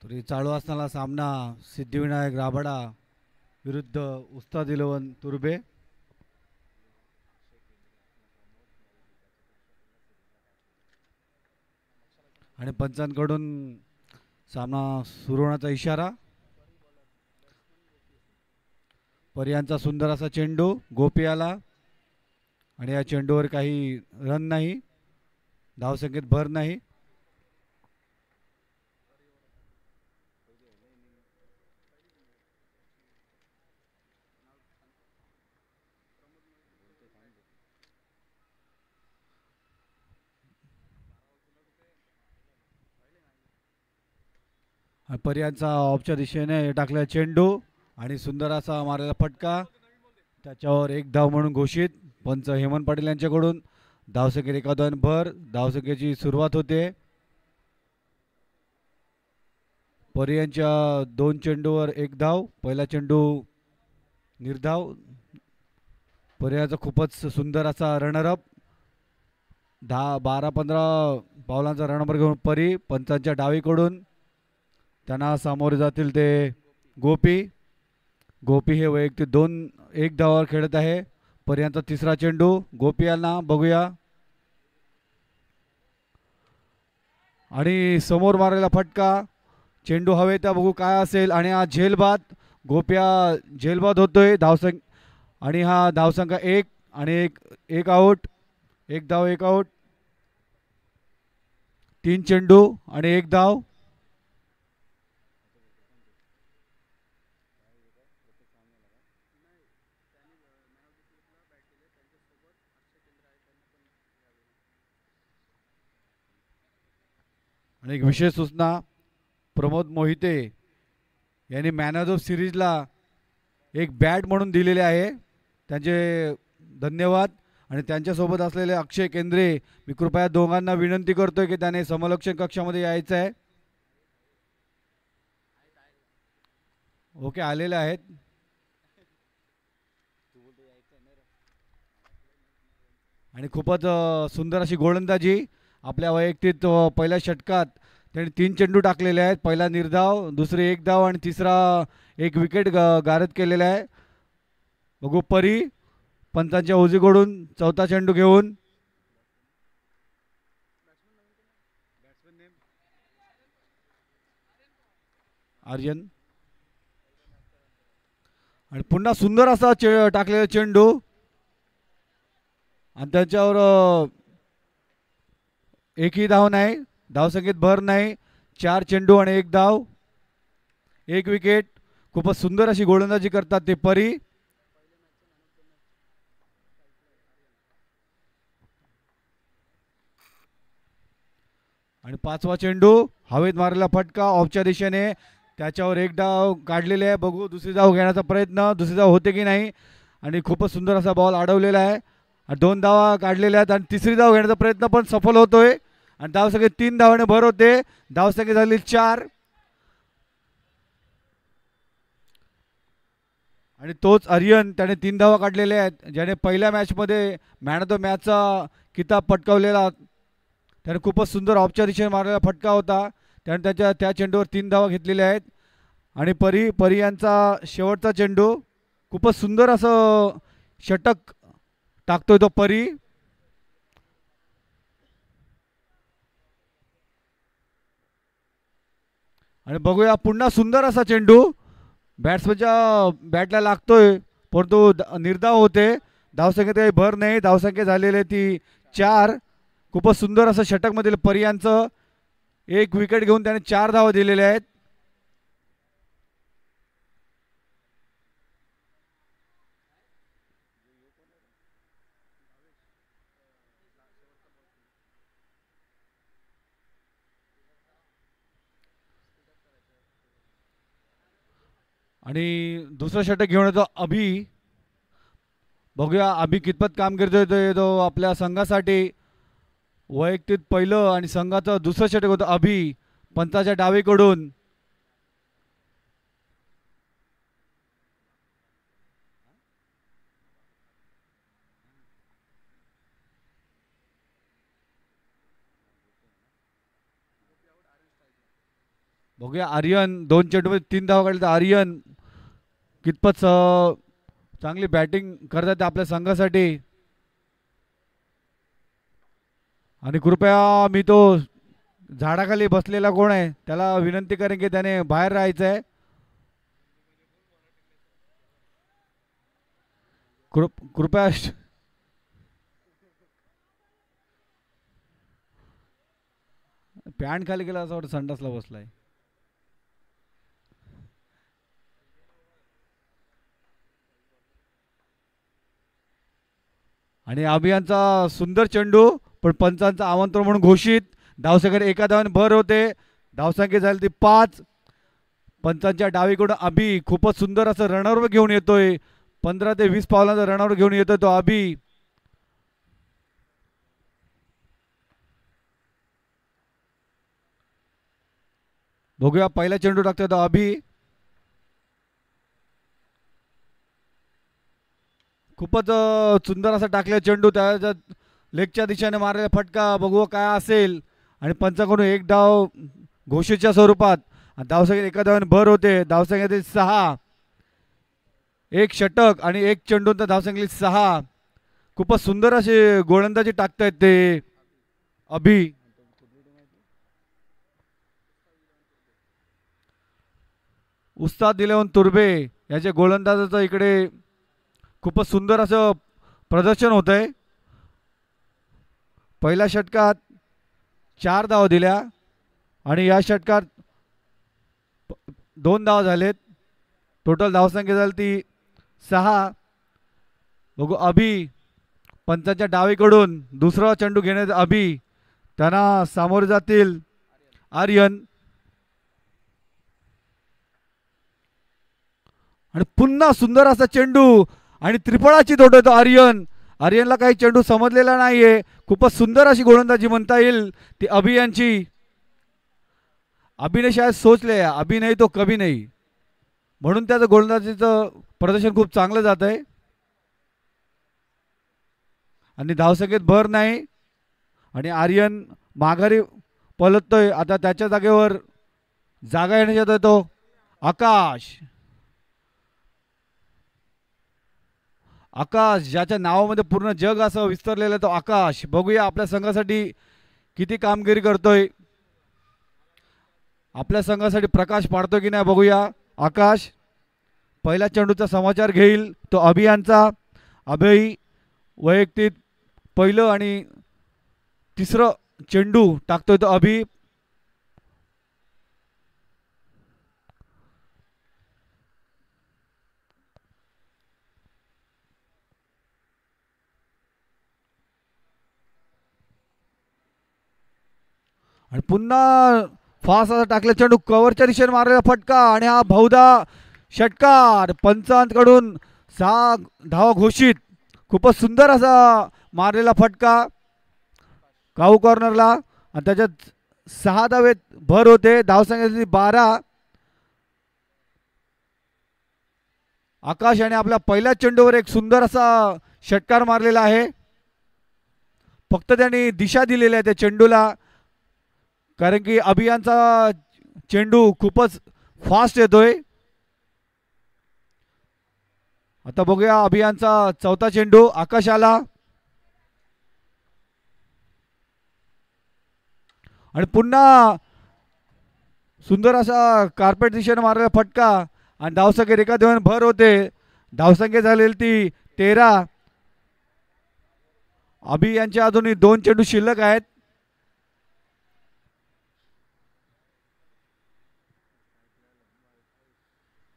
तरी चालू असताना सामना सिद्धिविनायक राबडा विरुद्ध उस्ताद इलेवन तुर्बे. आणि पंचांकडून सामना सुरू होण्याचा इशारा. पर्यांचा सुंदर असा चेंडू गोपी आला आणि या चेंडूवर काही रन नाही, धावसंख्येत भर नाही. पर्यांचा ऑफच्या दिशेने टाकलेला चेंडू आणि सुंदर असा मारलेला फटका, त्याच्यावर एक धाव म्हणून घोषित. पंच हेमंत पाटील यांच्याकडून धावसंख्येत एका भर. धावसंख्येची सुरुवात होते. पर्यांच्या 2 चेंडूवर एक धाव. पहिला चेंडू निर्धाव. पर्याचा खूपच सुंदर असा रनरअप. 12-15 पावलांचा रनअप घेऊन परी पंचांच्या डावीकडून त्यांना सामोरे जातील ते गोपी. गोपी हे वैयक्तिक 1 धावावर खेळत आहे. पर्यंत तिसरा चेंडू गोपी यांना बघूया आणि समोर मारलेला फटका. चेंडू हवेत बघू काय असेल आणि हा झेलबाद. गोप्या झेलबाद होतोय. आणि हा धावसंख्या 1 आणि एक आऊट. 1 धाव 1 आऊट. 3 चेंडू आणि 1 धाव. आणि एक विशेष सूचना, प्रमोद मोहिते यांनी मॅन ऑफ द सिरीजला एक बॅट म्हणून दिलेले आहे, त्यांचे धन्यवाद. आणि त्यांच्यासोबत असलेले अक्षय केंद्रे, मी कृपया दोघांना विनंती करतोय की त्याने समलक्षण कक्षामध्ये यायचं आहे. ओके, आलेले आहेत. आणि खूपच सुंदर अशी गोलंदाजी आपल्या वैयक्तिक पहिल्या षटकात त्यांनी 3 चेंडू टाकलेले आहेत. पहिला निर्धाव, दुसरे 1 धाव आणि तिसरा 1 विकेट गारद केलेला आहे. बघू परी पंचांच्या उजवीकडून चौथा चेंडू घेऊन. आर्यन आणि पुन्हा सुंदर असा टाकलेला चेंडू आणि त्याच्यावर एकही धाव नाही, धावसंख्येत भर नाही. 4 चेंडू आणि 1 धाव, 1 विकेट. खूपच सुंदर अशी गोलंदाजी करतात ते परी. आणि 5वा चेंडू हवेत मारलेला फटका ऑफच्या दिशेने, त्याच्यावर 1 धाव काढलेले आहे. बघू दुसरी धाव घेण्याचा प्रयत्न, दुसरी धाव होते की नाही. आणि खूपच सुंदर असा बॉल अडवलेला आहे. 2 धावा काढलेल्या आहेत आणि तिसरी धाव घेण्याचा प्रयत्न पण सफल होतोय. आणि धावसंख्येत 3 धावाने भर होते. धावसंख्या झाली 4. आणि तोच आर्यन, त्याने 3 धावा काढलेल्या आहेत, ज्याने पहिल्या मॅचमध्ये मॅन ऑफ द मॅचचा किताब पटकावलेला. त्याने खूपच सुंदर ऑफच्या दिशेने मारलेला फटका होता. त्याने त्या चेंडूवर 3 धावा घेतलेल्या आहेत. आणि परी यांचा शेवटचा चेंडू, खूपच सुंदर असं षटक टाकतोय तो परी. आणि बघूया पुन्हा सुंदर असा चेंडू बॅट्समनच्या बॅटला लागतोय, परंतु निर्धाव होते. धावसंख्येत काही भर नाही, धावसंख्या झालेली ती 4. खूपच सुंदर असं षटकमधील परी यांचं 1 विकेट घेऊन त्याने 4 धावा दिलेल्या आहेत. आणि दुसरं षटक घेऊन येतो अभि. बघूया अभि कितपत काम करतोय तो आपल्या संघासाठी. वैयक्तिक पहिलं आणि संघाचं दुसरं षटक होतं अभि पंचाच्या डावीकडून. बघूया आर्यन 2 चेंडूमध्ये 3 धावा काढले तर आर्यन कितपत चांगली बॅटिंग करतात आपल्या संघासाठी. आणि कृपया मी तो झाडाखाली बसलेला कोण आहे त्याला विनंती करेन की त्याने बाहेर राहायचं आहे. कृपया पॅन्ट खाली गेला असं वाटतं संडासला बसलाय. आणि अभियानचा सुंदर चेंडू पण पंचांचं आमंत्रण म्हणून घोषित. धावसंख्या एका धावाने भर होते. धावसंख्या झाली ती 5. पंचांच्या डावीकडून अभि खूपच सुंदर असं रनआउट घेऊन येतोय. 15 ते 20 पावलांचा रनआउट घेऊन येतोय तो अभि. बघूया पहिला चेंडू टाकतोय तो अभि. खूपच सुंदर असा टाकलेला चेंडू त्याच्या लेगच्या दिशेने मारलेला फटका बघू काय असेल. आणि पंचाकडून एक डाव घोषितच्या स्वरूपात. धावसंख्या एका धावाने भर होते. धावसंख्या 6. एक षटक आणि एक चेंडूंचा धावसंख्या 6. खूपच सुंदर असे गोलंदाजी टाकतायत ते अभि. उस्ताद दिलेवन तुर्बे याच्या गोलंदाजाचं इकडे खूपच सुंदर असं प्रदर्शन होत आहे. पहिल्या षटकात 4 धावा दिल्या आणि या षटकात 2 धावा झालेत. टोटल धावसंख्या झाली ती 6. बघू अभि पंचाच्या डावीकडून दुसरा चेंडू घेण्यात अभि. त्यांना सामोरे जातील आर्यन. आणि पुन्हा सुंदर असा चेंडू आणि त्रिफळाची धोडतो आर्यन. आर्यनला काही चेंडू समजलेला नाहीये. खूपच सुंदर अशी गोलंदाजी म्हणता येईल ती अभि यांची. अभिने शायद सोचले अभि नाही तो कभी नाही म्हणून त्याचं गोलंदाजीचं प्रदर्शन खूप चांगलं जात आहे. आणि धावसंख्येत भर नाही आणि आर्यन माघारी पलटतोय. आता त्याच्या जागेवर जागा येण्यात येतो आकाश. आकाश ज्याच्या नावामध्ये पूर्ण जग असं विस्तारलेलं आहे तो आकाश. बघूया आपल्या संघासाठी किती कामगिरी करतोय. आपल्या संघासाठी प्रकाश पाडतो की नाही बघूया आकाश. पहिल्या चेंडूचा समाचार घेईल तो अभियानचा. अभि वैयक्तिक पहिलं आणि तिसरं चेंडू टाकतोय तो अभि. आणि पुन्हा फास्ट असा टाकला चेंडू कव्हरच्या दिशेने मारलेला फटका आणि हा बहुधा षटकार. पंचांकडून 6 धावा घोषित. खूपच सुंदर असा मारलेला फटका काऊ कॉर्नरला आणि त्याच्यात 6 धावे भर होते. धावसंख्या 12. आकाश याने आपल्या पहिल्या चेंडूवर एक सुंदर असा षटकार मारलेला आहे. फक्त त्यांनी दिशा दिलेली आहे त्या चेंडूला कारण की अभियानचा चेंडू खूपच फास्ट येतोय. आता बघूया अभियानचा चौथा चेंडू आकाशाला. आणि पुन्हा सुंदर असा कार्पेट दिशेने मारलेला फटका आणि धावसंख्या एका धावाने भर होते. धावसंख्या झालेली ती 13. अभि यांचे अजूनही 2 चेंडू शिल्लक आहेत.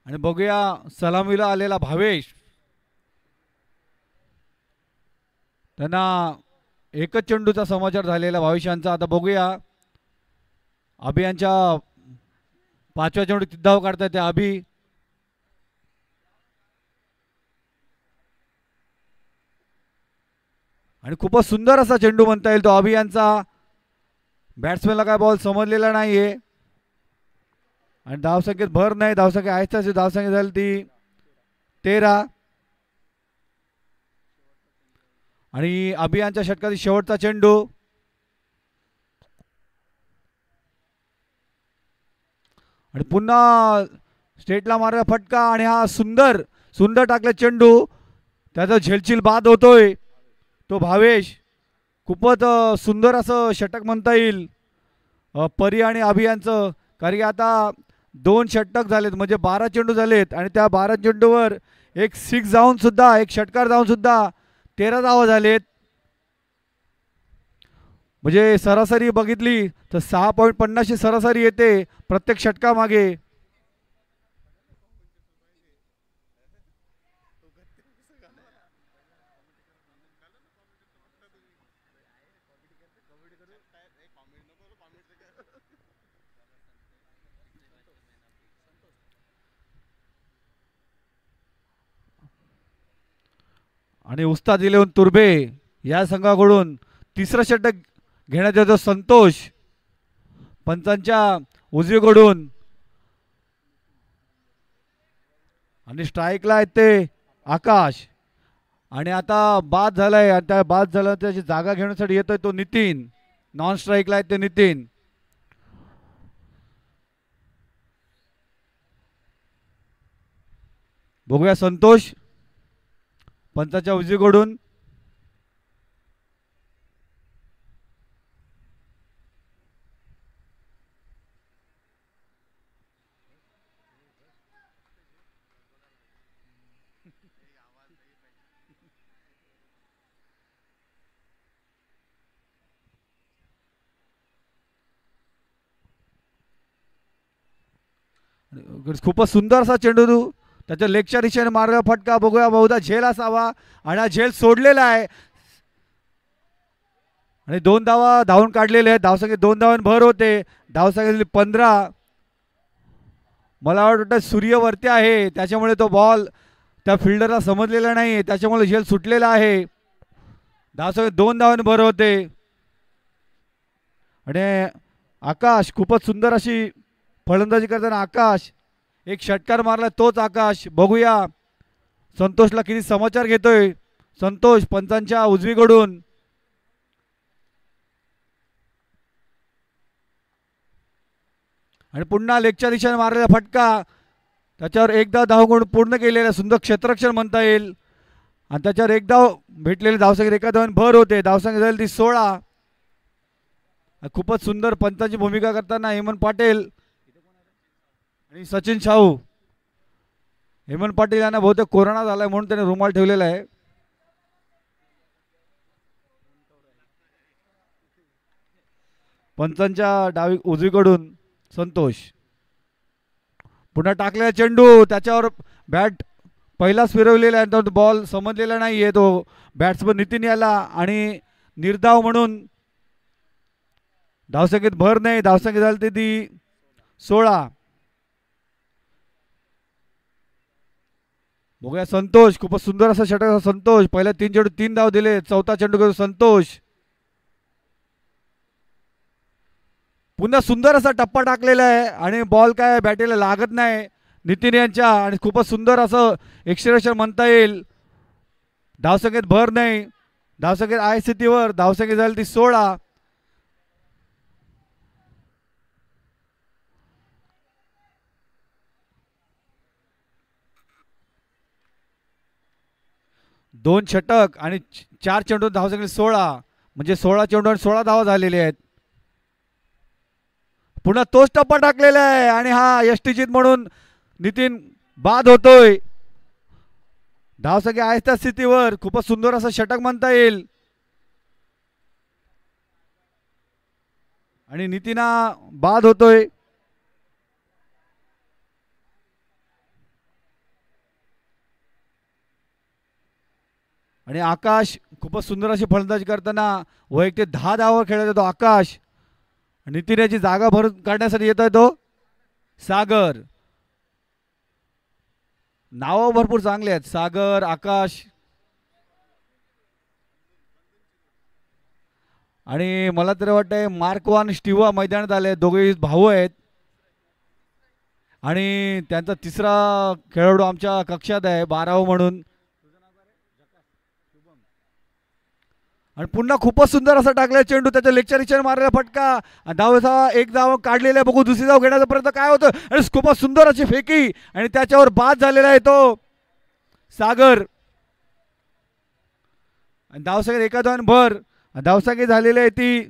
आणि बघूया सलामीला आलेला भावेश. त्यांना एकच चेंडूचा समाचार झालेला भावेशांचा. आता बघूया अभि यांच्या 5व्या चेंडू किती धाव काढतायत त्या अभि. आणि खूपच सुंदर असा चेंडू म्हणता येईल तो अभि यांचा. बॅट्समॅनला काय बॉल समजलेला नाहीये आणि धावसंख्येत भर नाही. धावसंख्या आहेच धावसंख्या झाली ती 13. आणि अभि यांच्या षटकातील शेवटचा चेंडू आणि पुन्हा स्टेटला मारला फटका आणि हा सुंदर सुंदर टाकला चेंडू, त्याचा झेलचिल बाद होतोय तो भावेश. खूपच सुंदर असं षटक म्हणता येईल परी आणि अभियानचं. कारण की आता 2 षटक झालेत म्हणजे 12 चेंडू झालेत आणि त्या 12 चेंडूवर एक 6 जाऊन सुद्धा एक षटकार जाऊन सुद्धा 13 धावा झालेत. म्हणजे सरासरी बघितली तर 6.50 सरासरी येते प्रत्येक षटकामागे. आणि उस्ताद इलेवन तुर्बे या संघाकडून तिसरं षटक घेण्यात येतो संतोष. पंचांच्या उजवीकडून आणि स्ट्राईकला आहेत ते आकाश. आणि आता बाद झालाय आणि त्या बाद झाला त्याची जागा घेण्यासाठी येतोय तो नितीन. नॉन स्ट्राईकला आहेत ते नितीन. बघूया संतोष पंचाच्या उजवीकडून. खूपच सुंदर असा चेंडू त्याच्या लेगच्या दिशेने मारला फटका. बघूया बहुधा झेल असावा आणि हा झेल सोडलेला आहे आणि 2 धावा धावून काढलेले आहेत. धावसंख्येत 2 धावांनी भर होते. धावसंख्या 15. मला वाटतं सूर्यवरती आहे त्याच्यामुळे तो बॉल त्या फिल्डरला समजलेला नाही, त्याच्यामुळे झेल सुटलेला आहे. धावसंख्येत 2 धावांनी भर होते. आणि आकाश खूपच सुंदर अशी फलंदाजी करताना आकाश एक षटकार मारला तोच आकाश. बघूया संतोषला किती समाचार घेतोय संतोष पंचांच्या उजवीकडून. आणि पुन्हा लेगच्या दिशेने मारलेला फटका, त्याच्यावर एकदा धाव पूर्ण केलेला सुंदर क्षेत्ररक्षण म्हणता येईल. आणि त्याच्यावर एक धाव भेटलेले धावसंख्येत एका धावाने भर होते. धावसंख्या झाली ती 16. खूपच सुंदर पंचांची भूमिका करताना हेमंत पाटील आणि सचिन शाहू. हेमंत पाटील यांना बहुतेक कोरोना झालाय म्हणून त्याने रुमाल ठेवलेला आहे. पंचांच्या डावी उजवीकडून संतोष. पुन्हा टाकलेला चेंडू, त्याच्यावर बॅट पहिलाच फिरवलेला आहे, बॉल समजलेला नाहीये. तो बॅट्समन नितीन याला आणि निर्धाव म्हणून धावसंख्येत भर नाही. धावसंख्या झाली ती 16. बघूया संतोष खूपच सुंदर असा षटक संतोष. पहिल्या 3 चेंडू 3 धाव दिले. चौथा चेंडू घेतो संतोष. पुन्हा सुंदर असा टप्पा टाकलेला आहे आणि बॉल काय बॅटीला लागत नाही नितीन यांच्या. आणि खूपच सुंदर असं एक्सप्रेशन म्हणता येईल. धावसंख्येत भर नाही. धावसंख्येत आहे स्थितीवर. धावसंख्या झाली ती 16. दोन षटक आणि 4 चेंडू धावसंख्या 16 म्हणजे 16 चेंडू आणि 16 धावा झालेले आहेत. पुन्हा तोच टप्पा टाकलेला आहे आणि हा यष्टीजीत म्हणून नितीन बाद होतोय. धावसंख्या आहे त्या स्थितीवर. खूपच सुंदर असं षटक म्हणता येईल. आणि नितीना बाद होतोय. आणि आकाश खूपच सुंदर अशी फलंदाजी करताना वैयक्तिक 10 धावावर खेळत येतो आकाश. नितीन याची जागा भरून काढण्यासाठी येतोय तो सागर. नाव भरपूर चांगले आहेत सागर आकाश. आणि मला तरी वाटतंय मार्क वन स्टीवा मैदानात आले. दोघे भाऊ आहेत आणि त्यांचा तिसरा खेळाडू आमच्या कक्षात आहे 12वा म्हणून. आणि पुन्हा खूपच सुंदर असा टाकलाय चेंडू, त्याच्या लेगच्या दिशेने मारलेला फटका आणि धावेचा एक धाव काढलेला बघू, दुसरी धाव घेण्याचा प्रयत्न काय होतं आणि खूपच सुंदर अशी फेकी आणि त्याच्यावर बाद झालेला आहे तो सागर. आणि धावसंख्या एका धावाने भर, धावसंख्या झालेली आहे ती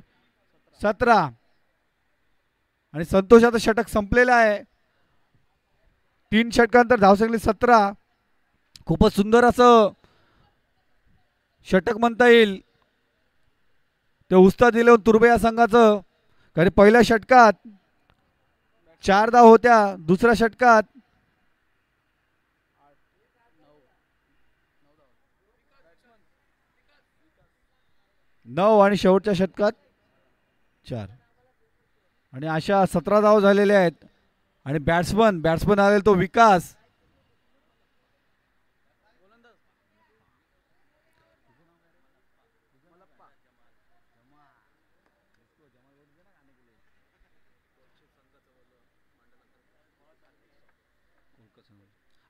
17 आणि संतोषाचं षटक संपलेलं आहे. 3 षटकांतर धावसंख्या 17. खूपच सुंदर असं षटक म्हणता येईल ते उस्ताद दिले तुर्बे या संघाचं. कारण पहिल्या षटकात 4 धाव होत्या, दुसऱ्या षटकात 9 आणि शेवटच्या षटकात 4 आणि अशा 17 धाव झालेल्या आहेत. आणि बॅट्समन आलेला तो विकास.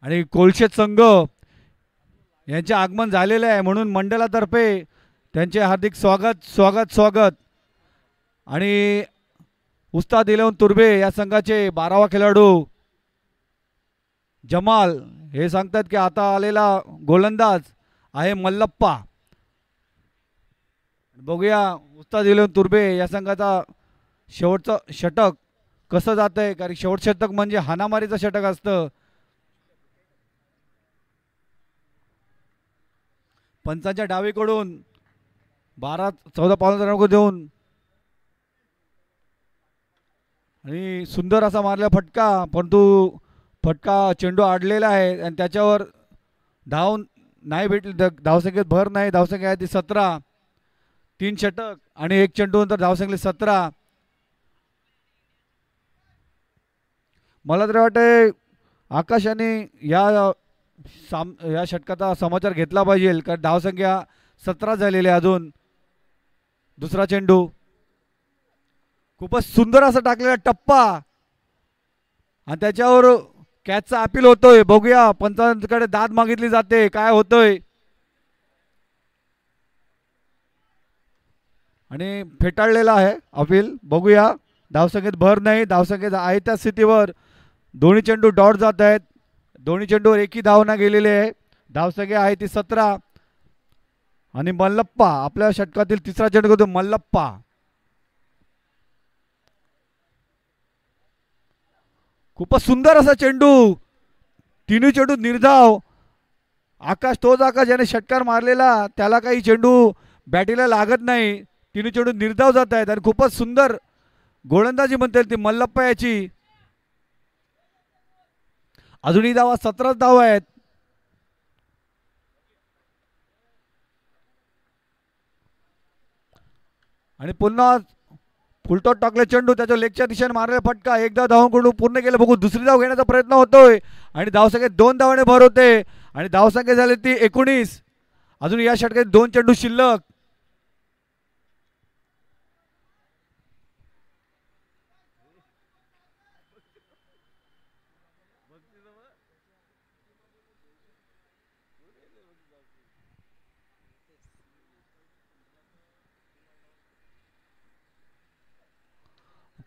आणि कोलशेत संघ यांचे आगमन झालेले आहे म्हणून मंडळातर्फे त्यांचे हार्दिक स्वागत. आणि उस्ताद इलेवन तुर्बे या संघाचे 12वा खेळाडू जमाल हे सांगतात की आता आलेला गोलंदाज आहे मल्लप्पा. बघूया उस्ताद इलेवन तुर्बे या संघाचा शेवटचं षटक कसं जात आहे, कारण शेवटचं षटक म्हणजे हाणामारीचं षटक असतं. पंचांच्या डावीकडून 12-14 पावलं देऊन आणि सुंदर असा मारला फटका, परंतु फटका चेंडू आडलेला आहे आणि त्याच्यावर धाव नाही भेटली, धावसंख्येत भर नाही. धावसंख्या आहे ती 17. 3 षटक आणि 1 चेंडू नंतर धावसंख्या 17. मला तर वाटते आकाशाने या षटकाचा समाचार घेतला पाहिजे, कारण धावसंख्या 17 झालेली आहे. अजून दुसरा चेंडू खूपच सुंदर असा टाकलेला टप्पा आणि त्याच्यावर कॅचचा अपील होतोय. बघूया पंचांकडे दाद मागितली जाते, काय होतोय. आणि फेटाळलेला आहे अपील. बघूया धावसंख्येत भर नाही, धावसंख्येत आहे त्या स्थितीवर दोन्ही चेंडू डॉट जात आहेत. दोन्ही चेंडूवर एकही धाव ना गेलेले आहे. धावसंख्या आहे ती 17. आणि मल्लप्पा आपल्या षटकातील तिसरा चेंडू करतो मल्लप्पा. खूपच सुंदर असा चेंडू, तिन्ही चेंडू निर्धाव. तोच आकाश ज्याने षटकार मारलेला त्याला काही चेंडू बॅटीला लागत नाही, तिन्ही चेंडू निर्धाव जात आहेत. आणि खूपच सुंदर गोलंदाजी म्हणता येईल ती मल्लप्पा याची. अजूनही धावा 17 धाव आहेत. आणि पुन्हा फुलटॉट टाकले चेंडू, त्याच्या लेगच्या दिशेने मारलेला फटका, एकदा धावांकडून पूर्ण केलं. बघू दुसरी धाव घेण्याचा प्रयत्न होतोय आणि धावसंख्येत 2 धावाने भर होते आणि धावसंख्या झाली ती 19. अजून या षटकात 2 चेंडू शिल्लक.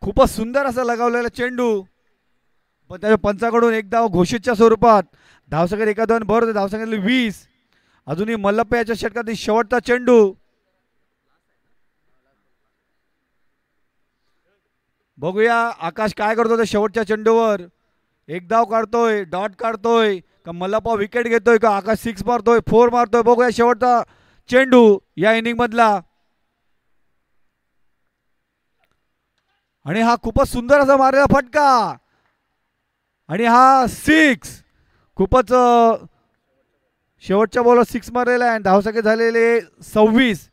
खूपच सुंदर असा लगावलेला चेंडू, पण त्याच्या पंचाकडून एक धाव घोषितच्या स्वरूपात. धावसंख्या एका धावाने भर होते, धावसंख्या 20. अजूनही मल्लप्पा याच्या षटकातील शेवटचा चेंडू. बघूया आकाश काय करतो त्या शेवटच्या चेंडूवर. एक धाव काढतोय, डॉट काढतोय का मल्लप्पा विकेट घेतोय का आकाश 6 मारतोय, 4 मारतोय. बघूया शेवटचा चेंडू या इनिंग मधला. आणि हा खूपच सुंदर असा मारलेला फटका आणि हा 6. खूपच शेवटच्या बॉलवर 6 मारलेला आहे. धावसंख्या झालेले 26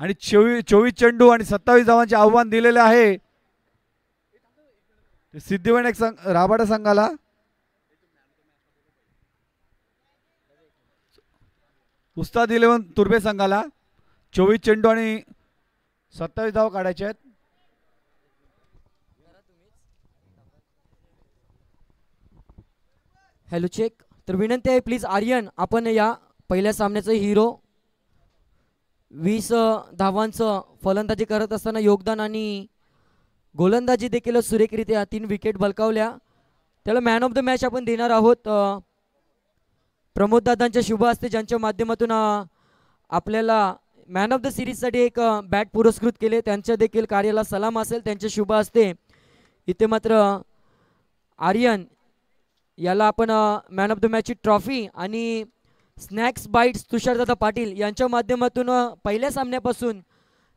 आणि 24 चेंडू आणि 27 धावांचे आव्हान दिलेले आहे सिद्धिविनायक राबाडा संघाला. उस्ताद इलेवन तुर्बे संघाला 24 चेंडू आणि 27 धाव काढायचे आहेत. Hello check. तर विनंती आहे प्लीज आर्यन, आपण या पहिल्या सामन्याचा हिरो 20 धावांचं फलंदाजी करत असताना योगदान आणि गोलंदाजी देखील सुरेखरित्या 3 विकेट बलकावल्या. त्याला मॅन ऑफ द मॅच आपण देणार आहोत प्रमोद दादांच्या शुभ हस्ते, ज्यांच्या माध्यमातून आपल्याला मॅन ऑफ द सिरीजसाठी एक बॅट पुरस्कृत केले. त्यांच्या देखील कार्याला सलाम असेल त्यांच्या शुभ हस्ते. इथे मात्र आर्यन याला आपण मॅन ऑफ द मॅचची ट्रॉफी आणि स्नॅक्स बाईट्स तुषारदादा पाटील यांच्या माध्यमातून पहिल्या सामन्यापासून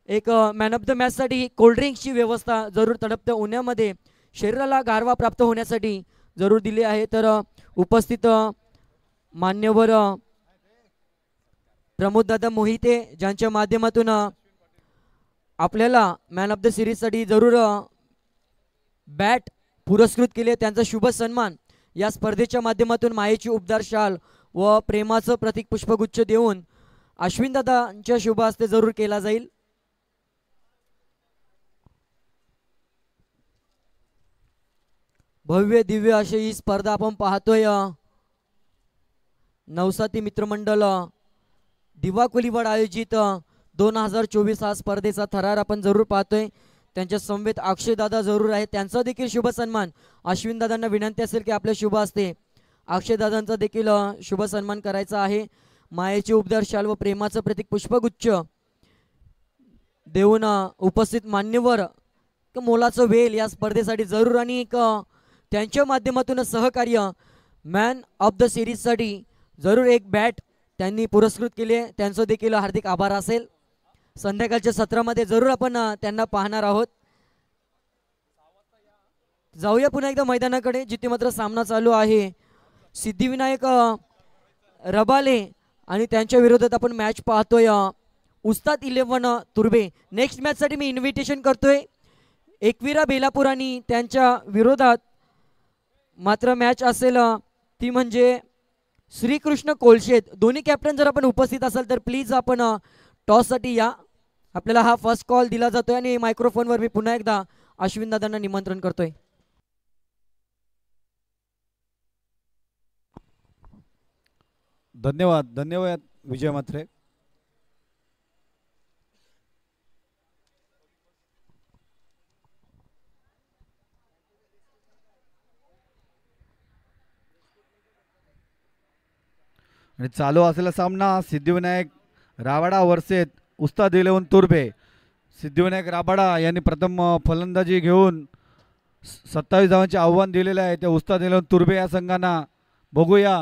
एक मॅन ऑफ द मॅचसाठी कोल्ड्रिंक्सची व्यवस्था जरूर तडपत्या उन्हामध्ये शरीराला गारवा प्राप्त होण्यासाठी जरूर दिली आहे. तर उपस्थित मान्यवर प्रमोददादा मोहिते ज्यांच्या माध्यमातून आपल्याला मॅन ऑफ द सिरीजसाठी जरूर बॅट पुरस्कृत केले, त्यांचा शुभ सन्मान या स्पर्धेच्या माध्यमातून मायेची उबदार शाल व प्रेमाचं प्रतीक पुष्पगुच्छ देऊन अश्विनदादांच्या शुभ हस्ते जरूर केला जाईल. भव्य दिव्य अशी ही स्पर्धा आपण पाहतोय. नवसाती मित्रमंडळ दिवा कोलीवाड आयोजित 2024 हा स्पर्धेचा थरार आपण जरूर पाहतोय. त्यांच्या समवेत अक्षयदादा जरूर आहे, त्यांचा देखील शुभ सन्मान. अश्विनदादांना विनंती असेल की आपल्या शुभ हस्ते अक्षयदादांचा देखील शुभ सन्मान करायचा आहे. मायेची उपदार शाल व प्रेमाचं प्रतीक पुष्पगुच्छ देऊन उपस्थित मान्यवर मोलाचं वेल या स्पर्धेसाठी जरूर आणि एक त्यांच्या माध्यमातून सहकार्य मॅन ऑफ द सिरीजसाठी जरूर एक बॅट त्यांनी पुरस्कृत केले, त्यांचं देखील हार्दिक आभार असेल. संध्याकाळच्या सत्रामध्ये जरूर आपण त्यांना पाहणार आहोत. जाऊया पुन्हा एकदा मैदानाकडे जिथे मात्र सामना चालू आहे. सिद्धिविनायक रबाले आणि त्यांच्या विरोधात आपण मॅच पाहतोय उस्ताद 11 तुर्बे. नेक्स्ट मॅचसाठी मी इन्व्हिटेशन करतोय एकविरा बेलापूर आणि त्यांच्या विरोधात मात्र मॅच असेल ती म्हणजे श्रीकृष्ण कोलशेत. दोन्ही कॅप्टन जर आपण उपस्थित असाल तर प्लीज आपण टॉससाठी या. आपल्याला हा फर्स्ट कॉल दिला जातोय आणि मायक्रोफोनवर मी पुन्हा एकदा अश्विनदादांना निमंत्रण करतोय. धन्यवाद धन्यवाद विजय म्हात्रे. आणि चालू असलेला सामना सिद्धिविनायक राबाडा वर्सेस उस्ताद 11 तुर्बे. सिद्धिविनायक राबाडा यांनी प्रथम फलंदाजी घेऊन 27 धावांचे आव्हान दिलेले आहे त्या उस्ताद 11 तुर्बे या संघांना. बघूया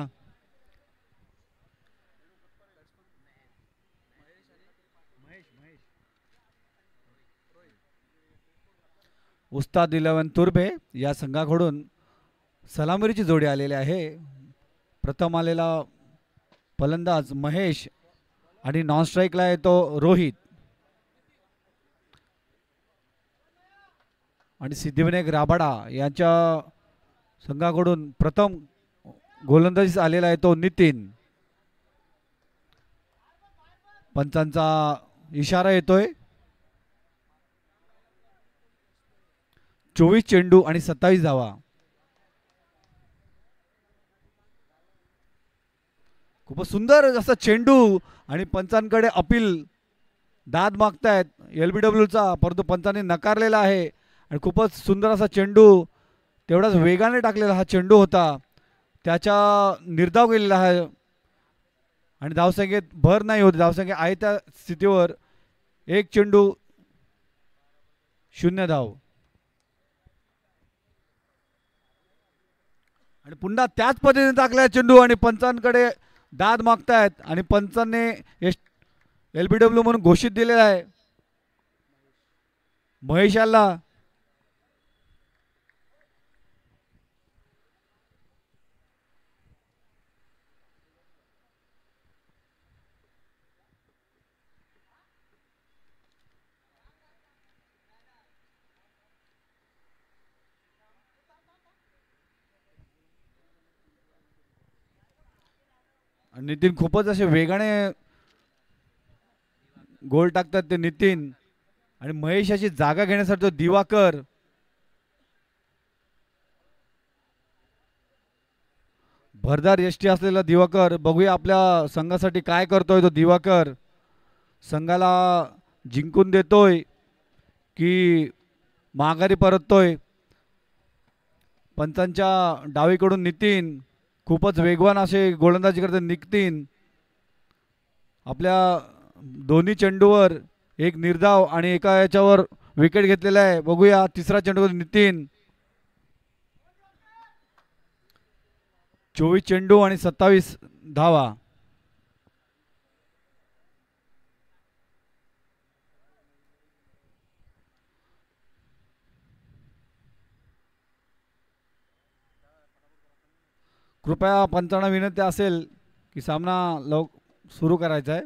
उस्ताद 11 तुर्बे या संघाकडून सलामीची जोडी आलेली आहे. प्रथम आलेला फलंदाज महेश आणि नॉन स्ट्राईकला येतो रोहित. आणि सिद्धिविनायक राबाडा यांच्या संघाकडून प्रथम गोलंदाजीस आलेला आहे तो नितीन. पंचांचा इशारा येतोय. 24 चेंडू आणि 27 धावा. खूपच सुंदर असा चेंडू आणि पंचांकडे अपील दाद मागतायत LBWचा, परंतु पंचांनी नकारलेला आहे. आणि खूपच सुंदर असा चेंडू तेवढाच वेगाने टाकलेला हा चेंडू होता, त्याच्या निर्धाव गेलेला आहे. आणि धावसंख्येत भर नाही होती, धावसंख्या आहे त्या स्थितीवर. एक चेंडू 0 धाव. आणि पुन्हा त्याच पद्धतीने टाकला चेंडू आणि पंचांकडे दाद मागतायत आणि पंचांनी LBW म्हणून घोषित दिलेला आहे महेशाला. नितीन खूपच असे वेगाने गोल टाकतात ते नितीन. आणि महेश याची जागा घेण्यासाठी तो दिवाकर. भरदार यष्टी असलेला दिवाकर. बघूया आपल्या संघासाठी काय करतोय तो दिवाकर. संघाला जिंकून देतोय की माघारी परततोय. पंचांच्या डावीकडून नितीन खूपच वेगवान असे गोलंदाजी करत निघतील. आपल्या दोन्ही चेंडूवर एक निर्धाव आणि एका याच्यावर विकेट घेतलेला आहे. बघूया तिसरा चेंडूवर नितीन. 24 चेंडू आणि 27 धावा. कृपया पंचांना विनंती असेल की सामना सुरू करायचा आहे.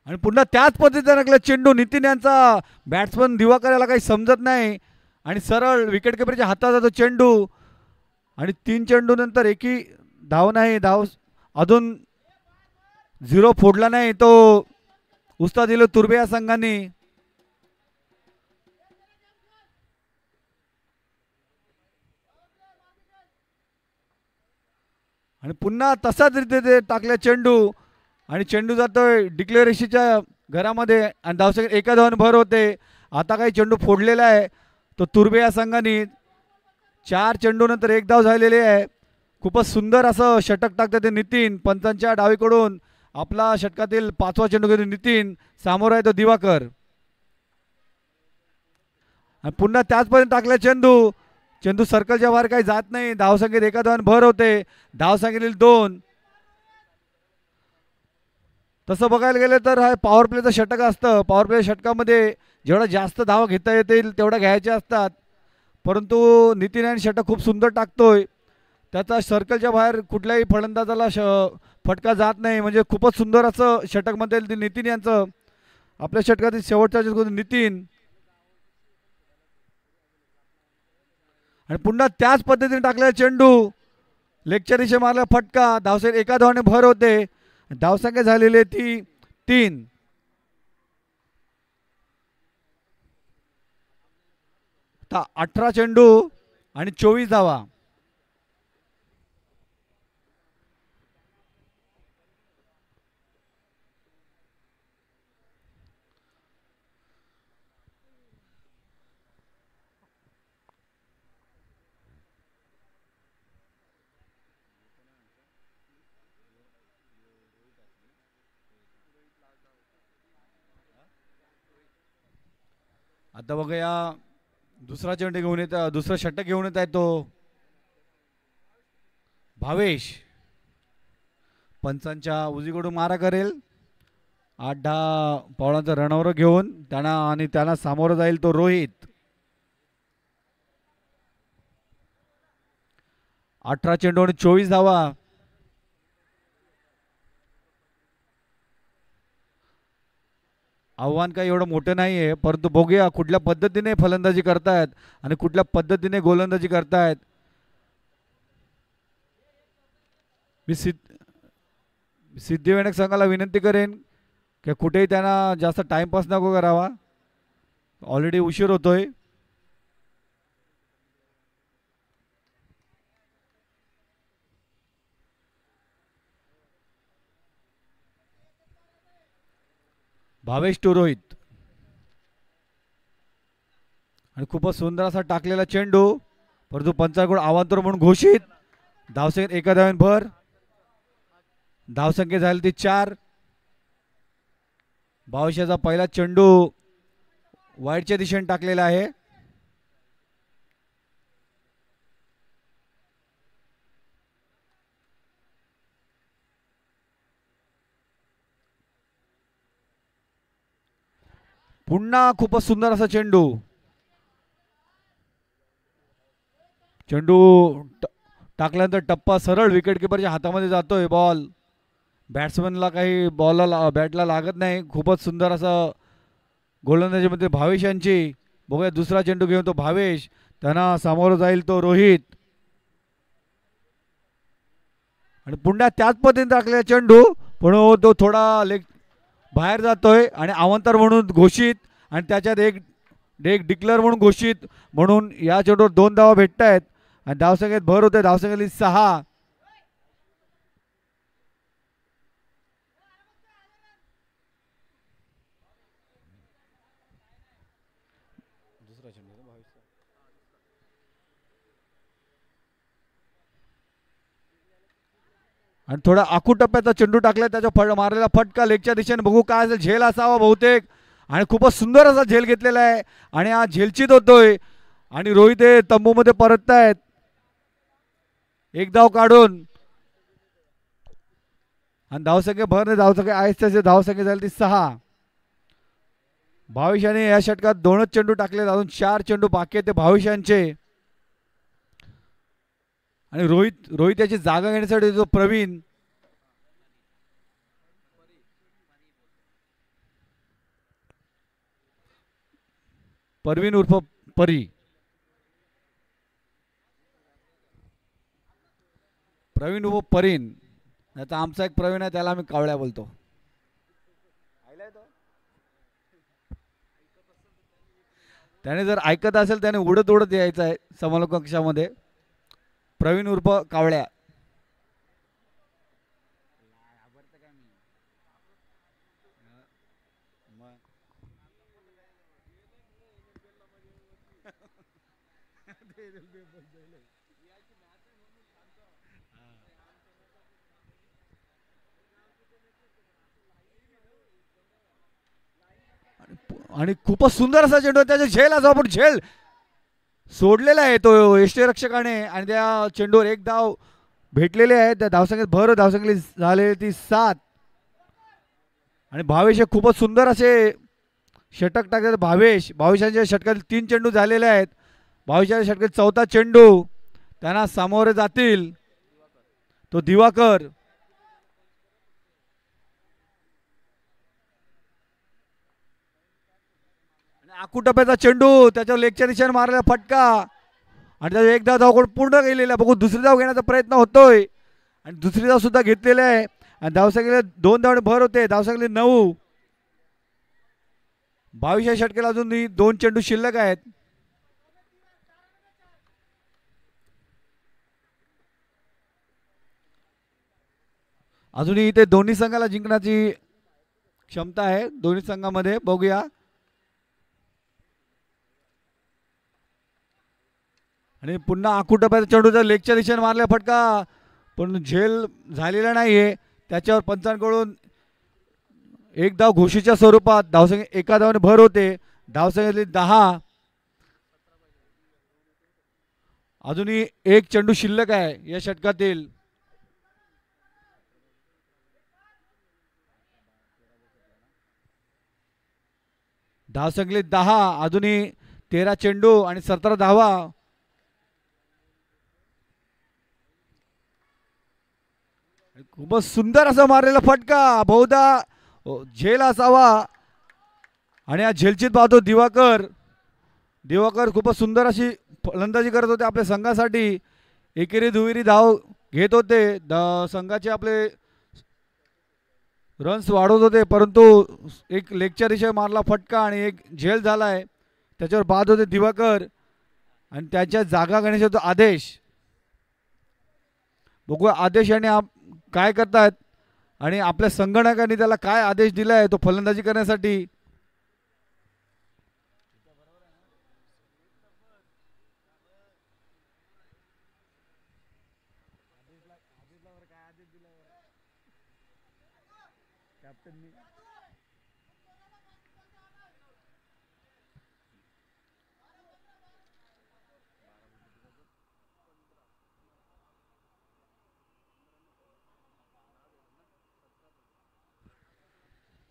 आणि पुन्हा त्याच पद्धतीने लागला चेंडू. नितीन यांचा बॅट्समन दिवाकर याला काही समजत नाही आणि सरळ विकेट किपरच्या हातात जातो चेंडू. आणि 3 चेंडू नंतर एकही धाव नाही. धाव अजून 0 फोडला नाही तो उस्ताद दिलो तुर्बे या संघाने. आणि पुन्हा तसाच रीते ते टाकल्या चेंडू आणि चेंडू जातोय डिक्लेरेशनच्या घरामध्ये आणि धावसंख्या एका धावाने भर होते. आता काही चेंडू फोडलेला आहे तो तुर्बे या संघाने. 4 चेंडू नंतर 1 धाव झालेली आहे. खूपच सुंदर असं षटक टाकतात ते नितीन. पंचांच्या डावीकडून आपला षटकातील 5वा चेंडू घेतो नितीन. समोर आहे तो दिवाकर आणि पुन्हा त्याचपर्यंत टाकला चेंडू. चेंडू सर्कलच्या बाहेर काही जात नाही. धावसंख्येत एका धावाने भर होते. धावसंख्येतील 2. तसं बघायला गेलं तर हा पॉवर प्लेचं षटक असतं. पॉवर प्ले षटकामध्ये जेवढा जास्त धावा घेता येतील तेवढ्या घ्यायच्या असतात. परंतु नितीन यांनी षटक खूप सुंदर टाकतोय. त्याचा सर्कलच्या बाहेर कुठल्याही फलंदाजाला फटका जात नाही. म्हणजे खूपच सुंदर असं षटक म्हणता येईल नितीन यांचं. आपल्या षटकातील शेवटचा नितीन आणि पुन्हा त्याच पद्धतीने टाकलेला चेंडू लेगच्या दिशे मारला फटका. धावसंख्या एका धावाने भर होते. धावसंख्या झालेली ती 3. 18 चेंडू आणि 24 धावा. आता बघूया दुसरा चेंडू घेऊन येत दुसरा षटक घेऊन येत आहे तो भावेश. पंचांच्या उजवीकडून मारा करेल. 8-10 पावलांचा रनआउट घेऊन त्यांना सामोरं जाईल तो रोहित. 18 चेंडू आणि 24 धावा. आव्हान काही एवढं मोठं नाही आहे. परंतु बघूया कुठल्या पद्धतीने फलंदाजी करतायत आणि कुठल्या पद्धतीने गोलंदाजी करतायत. मी सिद्धिविनायक संघाला विनंती करेन की कुठेही त्यांना जास्त टाइमपास नको करावा. ऑलरेडी उशीर होतोय. भावेश टू रोहित आणि खूपच सुंदर असा टाकलेला चेंडू. परंतु पंचांकडून अवांतर म्हणून घोषित. धावसंख्येत एका धावाने भर. धावसंख्या झाली ती 4. भावेशाचा पहिला चेंडू वाईडच्या दिशेने टाकलेला आहे. पुन्हा खूपच सुंदर असा चेंडू. चेंडू टाकल्यानंतर टप्पा सरळ विकेट किपरच्या हातामध्ये जातोय. बॉल बॅट्समनला काही बॅटला लागत नाही. खूपच सुंदर असं गोलंदाजीमध्ये भावेश यांची. बघूया दुसरा चेंडू घेऊन तो भावेश. त्यांना सामोरं जाईल तो रोहित आणि पुन्हा त्याच पद्धतीने टाकलेला चेंडू पण तो थोडा बाहेर जातोय आणि अवांतर म्हणून घोषित. आणि त्याच्यात एक एक डिक्लेअर म्हणून घोषित, म्हणून या चेंडूवर 2 धावा भेटत आहेत आणि धावसंख्येत भर होते. धावसंख्येतली 6. आणि थोडा आखूड टप्प्याचा चेंडू टाकला, त्याच्या मारलेला फटका लेगच्या दिशेने, बघू काय असेल, झेल असावा बहुतेक. आणि खूपच सुंदर असा झेल घेतलेला आहे आणि हा झेलचित होतोय आणि रोहित हे तंबूमध्ये परततायत एक धाव काढून. आणि धावसंख्या भर नाही, धावसंख्या आयस्ते धावसंख्या झाली ती 6. भाविशाने या षटकात 2च चेंडू टाकले, अजून 4 चेंडू बाकी आहेत ते भाविशांचे. आणि रोहित याची जागा घेण्यासाठी जो प्रवीण, परवीन उर्फ परी, प्रवीण उर्फ परीन. आता आमचा एक प्रवीण आहे, त्याला आम्ही कावळ्या बोलतो. त्याने जर ऐकत असेल त्याने उडत उडत यायचं आहे समालोचन कक्षामध्ये. प्रवीण उर्फ कावळ्या. आणि खूपच सुंदर असा चेंडू, त्याचा झेल असा आपण झेल सोडलेला आहे तो यष्टीरक्षकाने आणि त्या चेंडूवर 1 धाव भेटलेले आहे. त्या धावसंख्येत भर, धावसंख्येत झालेली ती 7. आणि भावेश खूपच सुंदर असे षटक टाकतात. भावेशांच्या षटकात 3 चेंडू झालेले आहेत. भावेशाच्या षटकात 4था चेंडू, त्यांना सामोरे जातील तो दिवाकर. आखू टप्प्याचा चेंडू, त्याच्या लेगच्या दिशेने मारलेला फटका आणि त्याचा 1 धाव पूर्ण केलेला. बघू दुसरी धाव घेण्याचा प्रयत्न होतोय आणि दुसरी धाव सुद्धा घेतलेली आहे. आणि धावसंख्येला 2 धाव भर होते, धावसंख्येला 9. 22 षटकेला अजून 2 चेंडू शिल्लक आहेत. अजूनही इथे दोन्ही संघाला जिंकण्याची क्षमता आहे दोन्ही संघामध्ये. बघूया. आणि पुन्हा आखू टप्प्याचा चेंडूचा लेगच्या दिशेने मारला फटका, पण झेल झालेला नाहीये. त्याच्यावर पंचांकडून 1 धाव घोषीच्या स्वरूपात. धावसंख्या 1 धावाने भर होते, धावसंख्येतली 10. अजूनही 1 चेंडू शिल्लक आहे या षटकातील. धावसंख्येतली 10, अजूनही 13 चेंडू आणि 17 धावा. खूपच सुंदर असा मारलेला फटका, बहुधा झेल असावा आणि हा झेलचित पाहतो दिवाकर. खूपच सुंदर अशी फलंदाजी करत होते आपल्या संघासाठी. एकेरी दुहेरी धाव घेत होते, संघाचे आपले रन्स वाढवत होते, परंतु एक लेगच्या दिशेने मारला फटका आणि एक झेल झालाय, त्याच्यावर बाद होते दिवाकर आणि त्याच्या जागा घेण्याचा तो आदेश. बघूया आदेश यांनी काय करतात आणि आपल्या संगणकाने त्याला काय आदेश दिलाय तो फलंदाजी करण्यासाठी.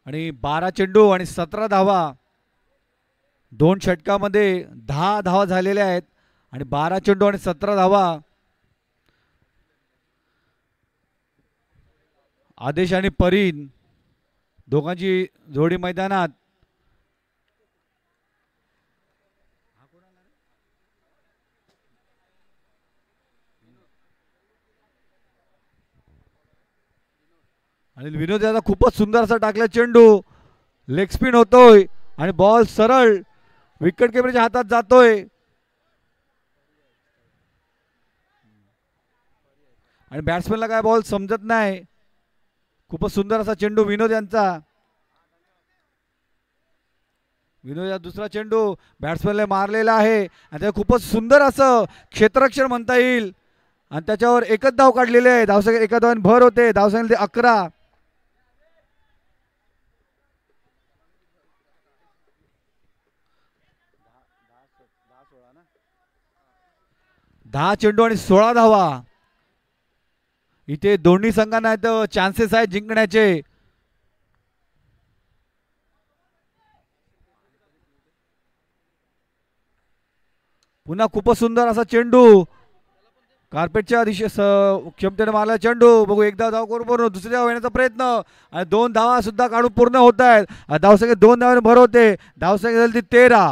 आणि 12 चेंडू आणि 17 धावा. 2 षटकामध्ये 10 धावा झालेल्या आहेत आणि 12 चेंडू आणि 17 धावा. आदेश आणि परीन दोघांची जोडी मैदानात. आणि विनोद यादव खूपच सुंदर असा टाकला चेंडू, लेग स्पिन होतोय आणि बॉल सरळ विकेट किपरच्या हातात जातोय आणि बॅट्समॅनला काय बॉल समजत नाही. खूपच सुंदर असा चेंडू विनोद यांचा. विनोद या दुसरा चेंडू बॅट्समॅनला मारलेला आहे आणि ते खूपच सुंदर असं क्षेत्ररक्षण म्हणता येईल आणि त्याच्यावर एकच धाव काढलेली आहे. धावसंख्या एका धावाने भर होते. धावसंख्या 11. 10 चेंडू आणि 16 धावा. इथे दोन्ही संघांना चान्सेस आहेत जिंकण्याचे. पुन्हा खूपच सुंदर असा चेंडू कार्पेटच्या क्षमतेने मारला चेंडू. बघू एकदा धाव करून पूर्ण, दुसरी धाव येण्याचा प्रयत्न आणि 2 धावा सुद्धा काढून पूर्ण होत आहेत. धावसंख्या 2 धावाने भर होते. धावसंख्या झाली 13.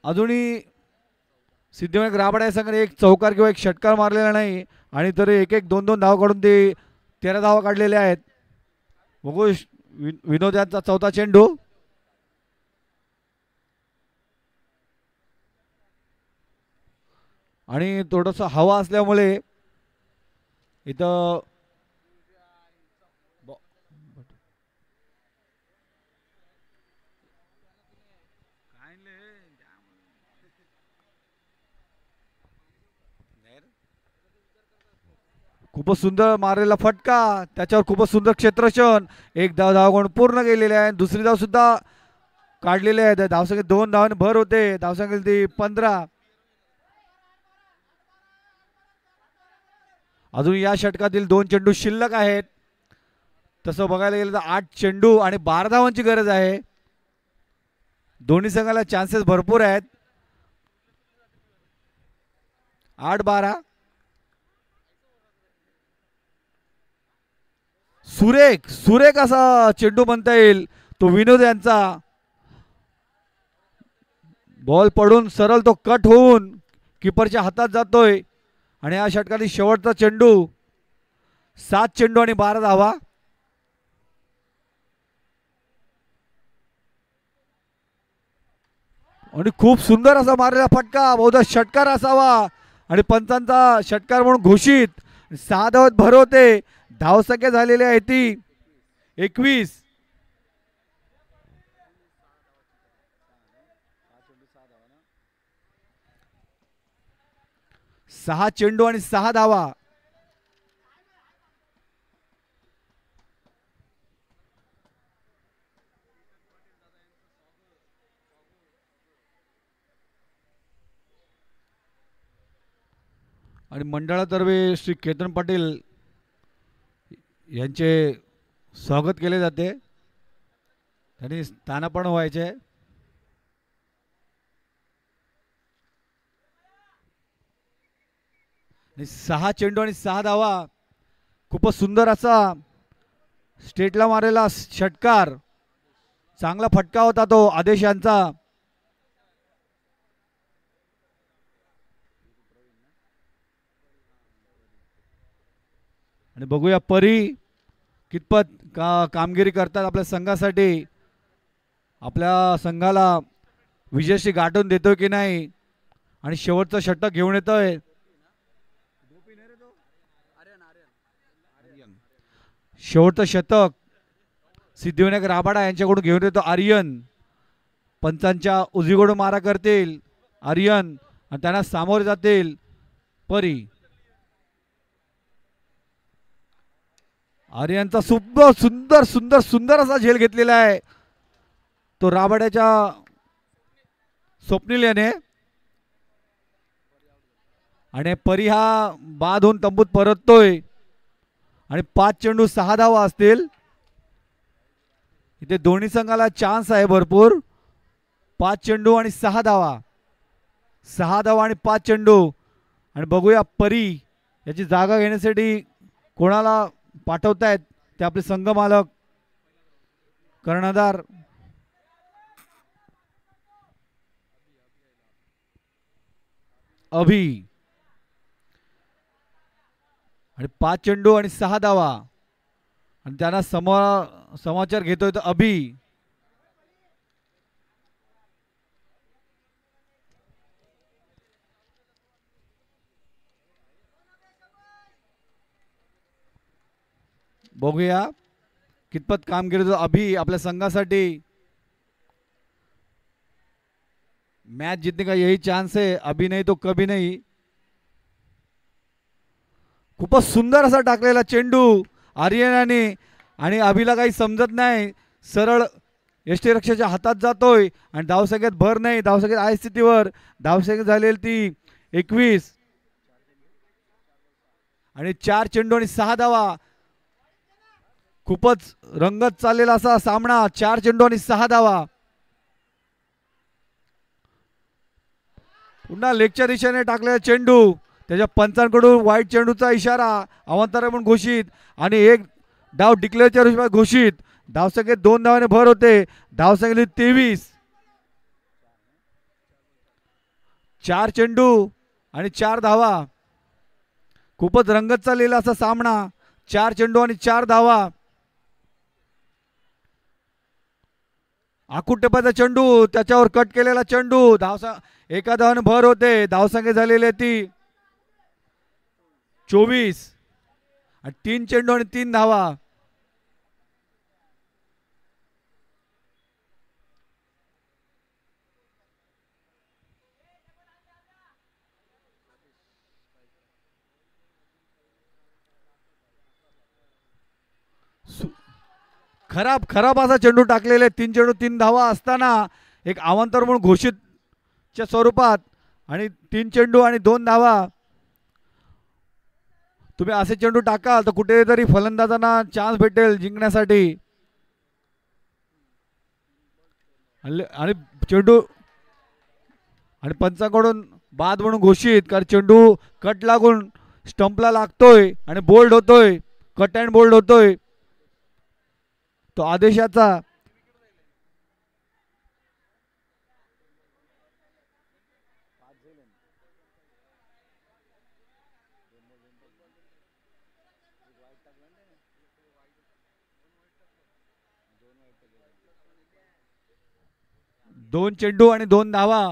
अजूनही सिद्धिविनायक राबाडा या संघाने एक चौकार किंवा एक षटकार मारलेला नाही आणि तरी एक एक 2-2 धाव काढून ते 13 धावा काढलेल्या आहेत. बघू विनोद यांचा चौथा चेंडू. आणि थोडंसं हवा असल्यामुळे इथं खूपच सुंदर मारलेला फटका. त्याच्यावर खूपच सुंदर क्षेत्ररक्षण. एक धाव कोण पूर्ण गेलेले आहे. दुसरी धाव सुद्धा काढलेली आहे. धावसंख्या 2 धावाने भर होते. धावसंख्या ती 15. अजून या षटकातील 2 चेंडू शिल्लक आहेत. तसं बघायला गेलं तर 8 चेंडू आणि 12 धावांची गरज आहे. दोन्ही संघाला चान्सेस भरपूर आहेत. 8-12. सुरेख सुरेख असा चेंडू म्हणता येईल तो विनोद यांचा. बॉल पडून सरळ तो कट होऊन किपरच्या हातात जातोय आणि या षटकातील शेवटचा चेंडू. 7 चेंडू आणि 12 धावा. आणि खूप सुंदर असा मारलेला फटका. बहुधा षटकार असावा आणि पंचांचा षटकार म्हणून घोषित. 6 धावात भर होते. धावसंख्या झालेली आहे ती 21. 6 चेंडू आणि 6 धावा. आणि मंडळातर्फे श्री केतन पाटील यांचे स्वागत केले जाते. त्यांनी स्थानापन्न व्हायचे. आणि 6 चेंडू आणि 6 धावा. खूपच सुंदर असा स्टेटला मारलेला षटकार. चांगला फटका होता तो आदेश यांचा. आणि बघूया परी कितपत कामगिरी करतात आपल्या संघासाठी. आपल्या संघाला विजयशी गाठून देतोय की नाही आणि शेवटचं षटक घेऊन येतोय. शेवटचं शतक सिद्धिविनायक राबाडा यांच्याकडून घेऊन येतो आर्यन. पंचांच्या उजवीकडून मारा करतील आर्यन आणि त्यांना सामोरे जातील परी. आर्यनचा सुंदर सुंदर सुंदर सुंदर असा झेल घेतलेला आहे तो राबाड्याच्या स्वप्नील याने. आणि परी हा बाद होऊन तंबूत परततोय आणि 5 चेंडू 6 धावा असतील. इथे दोन्ही संघाला चान्स आहे भरपूर. 5 चेंडू आणि 6 धावा. 6 धावा आणि 5 चेंडू. आणि बघूया परी याची जागा घेण्यासाठी कोणाला पाठवतायत ते आपले संघ मालक कर्णधार. अभि. आणि 5 चेंडू आणि 6 धावा. आणि त्यांना समाचार घेतोय तो अभि. बघूया कितपत कामगिरी जो अभि आपल्या संघासाठी. मैच जीतने का यही चान्स है, अभी नहीं तो कभी नहीं. खूपच सुंदर असा टाकलेला चेंडू आर्यनाने आणि अभिला काही समजत नाही. सरळ यष्टीरक्षकाच्या हातात जातोय आणि धावसंख्येत भर नाही. धावसंख्येत आहे स्थितीवर. धावसंख्या झालेली ती 21 आणि 4 चेंडू आणि 6 धावा. खूपच रंगत चाललेला असा सामना. 4 चेंडू आणि 6 धावा. पुन्हा लेगच्या दिशेने टाकलेला चेंडू. त्याच्या पंचांकडून वाईट चेंडूचा इशारा अवांतर म्हणून घोषित आणि एक डाव डिक्लेअरच्या रूपात घोषित. धावसंख्येत 2 धावाने भर होते. धावसंख्येत 23. 4 चेंडू आणि 4 धावा. खूपच रंगत चाललेला असा सामना. 4 चेंडू आणि 4 धावा. आखूड टप्प्याचा चेंडू, त्याच्यावर कट केलेला चेंडू. एका धावाने भर होते. धावसंख्या झालेली आहे ती 24 आणि 3 चेंडू आणि 3 धावा. खराब खराब असा चेंडू टाकलेले. 3 चेंडू 3 धावा असताना एक अवांतर म्हणून घोषितच्या स्वरूपात आणि 3 चेंडू आणि 2 धावा. तुम्ही असे चेंडू टाकाल तर कुठेतरी फलंदाजांना चान्स भेटेल जिंकण्यासाठी. आणि चेंडू आणि पंचांकडून बाद म्हणून घोषित. कारण चेंडू कट लागून स्टंपला लागतोय आणि बोल्ड होतोय. कट अँड बोल्ड होतोय तो आदेशाचा. दोन चेंडू आणि 2 धावा.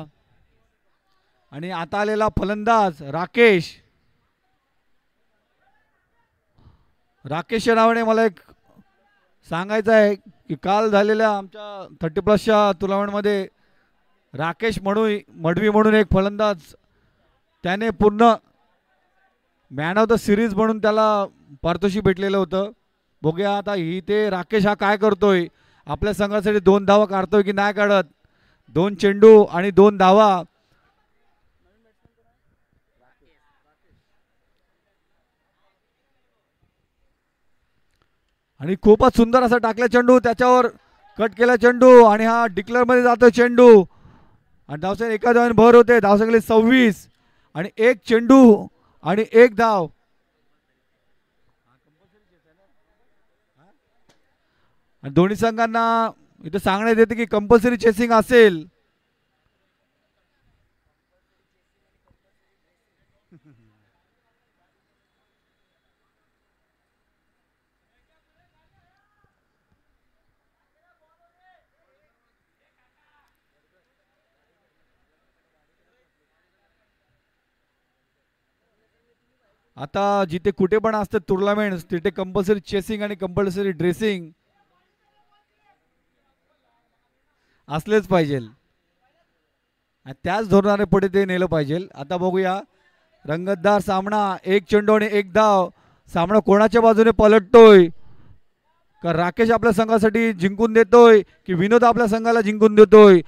आणि आता आलेला फलंदाज राकेश. राकेश नावाने मला एक सांगायचं आहे की काल झालेल्या आमच्या 30+ टुर्नामेंटमध्ये राकेश मडवी म्हणून एक फलंदाज, त्याने पूर्ण मॅन ऑफ द सिरीज म्हणून त्याला पारितोषिक भेटलेलं होतं. बघूया आता इथे राकेश हा काय करतोय. आपल्या संघासाठी 2 धावा काढतोय की नाही काढत. 2 चेंडू आणि 2 धावा. आणि खूपच सुंदर असा टाकला चेंडू. त्याच्यावर कट केला चेंडू आणि हा डिक्लेअर मध्ये जातो चेंडू आणि धावसंख्या एका धावाने भर होते. धावसंख्या 26 आणि 1 चेंडू आणि 1 धाव. आणि दोन्ही संघांना इथे सांगण्यात येते की कंपल्सरी चेसिंग असेल. आता जिथे कुठे पण असतात टुर्नामेंट तिथे कंपल्सरी चेसिंग आणि कंपल्सरी ड्रेसिंग असलेच पाहिजे. त्याच धोरणाने पुढे ते नेलं पाहिजे. आता बघूया रंगतदार सामना. 1 चेंडू आणि 1 धाव. सामना कोणाच्या बाजूने पलटतोय. का राकेश आपल्या संघासाठी जिंकून देतोय की विनोद आपल्या संघाला जिंकून देतोय.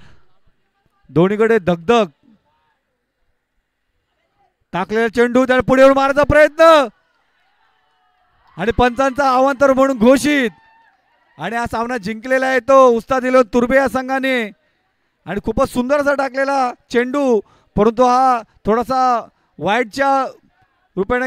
दोन्हीकडे धगधग. टाकलेला चेंडू त्याने पुढे येऊन मारायचा प्रयत्न आणि पंचांचा अवांतर म्हणून घोषित. आणि हा सामना जिंकलेला आहे तो उस्ताद विनोद तुर्बे या संघाने. आणि खूपच सुंदर असा टाकलेला चेंडू, परंतु हा थोडासा वाईटच्या रूपाने